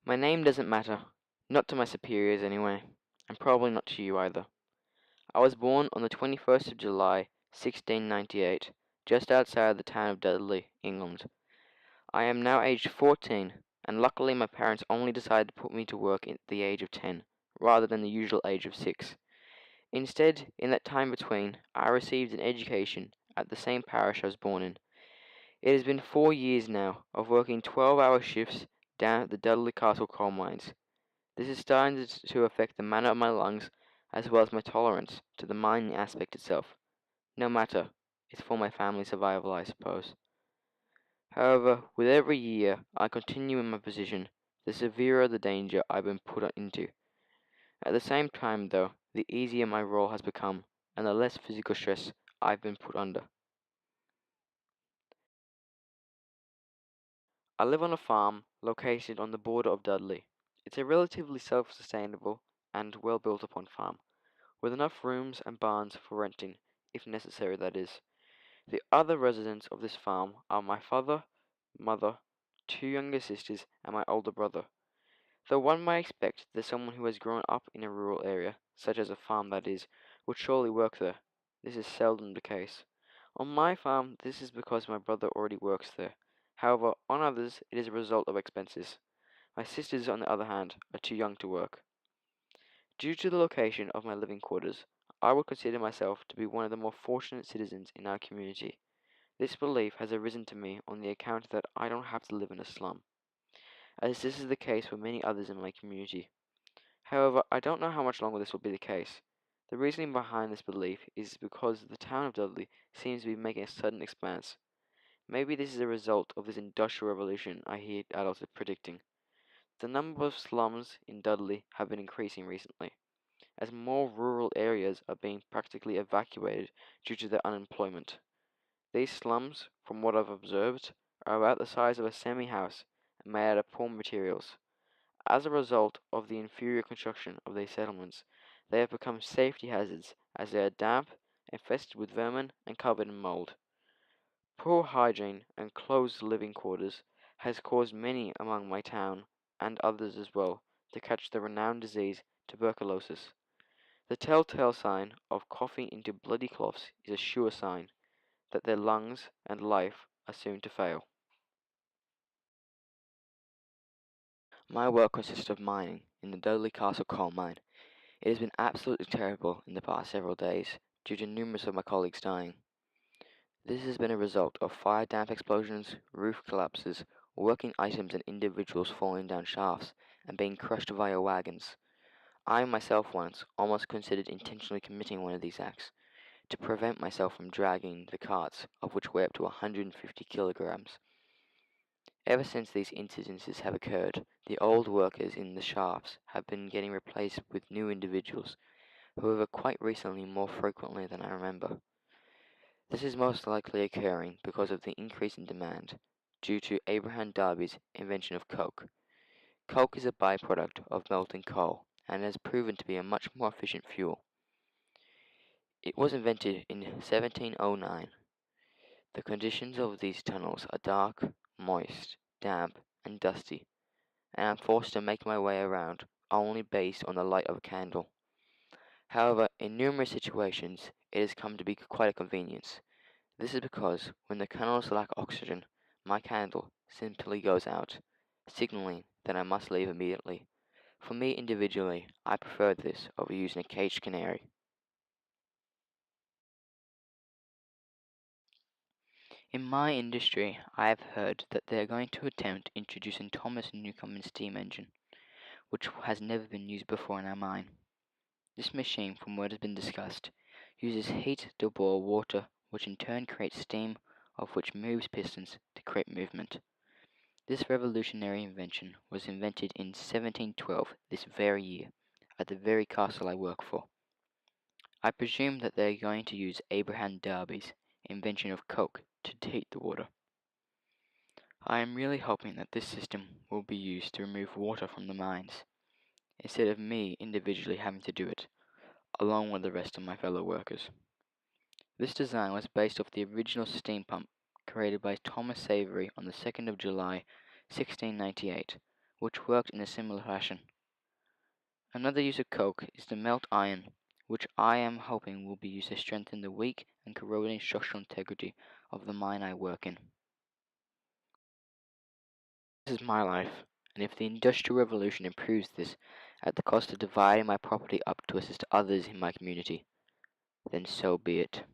My name doesn't matter, not to my superiors anyway, and probably not to you either. I was born on the 21st of July, 1698, just outside the town of Dudley, England. I am now aged 14, and luckily my parents only decided to put me to work at the age of 10, rather than the usual age of 6. Instead, in that time between, I received an education at the same parish I was born in. It has been 4 years now of working 12-hour shifts down at the Dudley Castle coal mines. This is starting to affect the manner of my lungs as well as my tolerance to the mining aspect itself. No matter, it's for my family's survival, I suppose. However, with every year I continue in my position, the severer the danger I've been put into. At the same time, though, the easier my role has become, and the less physical stress I've been put under. I live on a farm located on the border of Dudley. It's a relatively self-sustainable and well built upon farm, with enough rooms and barns for renting, if necessary, that is. The other residents of this farm are my father, mother, two younger sisters, and my older brother. Though one might expect that someone who has grown up in a rural area, such as a farm that is, would surely work there. This is seldom the case. On my farm, this is because my brother already works there. However, on others, it is a result of expenses. My sisters, on the other hand, are too young to work. Due to the location of my living quarters, I would consider myself to be one of the more fortunate citizens in our community. This belief has arisen to me on the account that I don't have to live in a slum, as this is the case for many others in my community. However, I don't know how much longer this will be the case. The reasoning behind this belief is because the town of Dudley seems to be making a sudden expanse. Maybe this is a result of this industrial revolution I hear adults are predicting. The number of slums in Dudley have been increasing recently, as more rural areas are being practically evacuated due to their unemployment. These slums, from what I've observed, are about the size of a semi-house and made out of poor materials. As a result of the inferior construction of these settlements, they have become safety hazards as they are damp, infested with vermin, and covered in mold. Poor hygiene and closed living quarters has caused many among my town, and others as well, to catch the renowned disease tuberculosis. The telltale sign of coughing into bloody cloths is a sure sign that their lungs and life are soon to fail. My work consists of mining in the Dudley Castle coal mine. It has been absolutely terrible in the past several days due to numerous of my colleagues dying. This has been a result of fire damp explosions, roof collapses, working items and individuals falling down shafts and being crushed via wagons. I myself once almost considered intentionally committing one of these acts to prevent myself from dragging the carts, of which weigh up to 150 kilograms. Ever since these incidences have occurred, the old workers in the shafts have been getting replaced with new individuals, however quite recently more frequently than I remember. This is most likely occurring because of the increase in demand due to Abraham Darby's invention of coke. Coke is a byproduct of melting coal and has proven to be a much more efficient fuel. It was invented in 1709. The conditions of these tunnels are dark, moist, damp, and dusty, and I'm forced to make my way around only based on the light of a candle. However, in numerous situations, it has come to be quite a convenience. This is because when the tunnels lack oxygen, my candle simply goes out, signaling that I must leave immediately. For me individually, I prefer this over using a caged canary. In my industry, I have heard that they are going to attempt introducing Thomas Newcomen's steam engine, which has never been used before in our mine. This machine, from what has been discussed, uses heat to boil water, which in turn creates steam, of which moves pistons to create movement. This revolutionary invention was invented in 1712, this very year, at the very castle I work for. I presume that they are going to use Abraham Darby's invention of coke to heat the water. I am really hoping that this system will be used to remove water from the mines, instead of me individually having to do it, along with the rest of my fellow workers. This design was based off the original steam pump created by Thomas Savery on the 2nd of July, 1698, which worked in a similar fashion. Another use of coke is to melt iron, which I am hoping will be used to strengthen the weak and corroding structural integrity of the mine I work in. This is my life, and if the Industrial Revolution improves this at the cost of dividing my property up to assist others in my community, then so be it.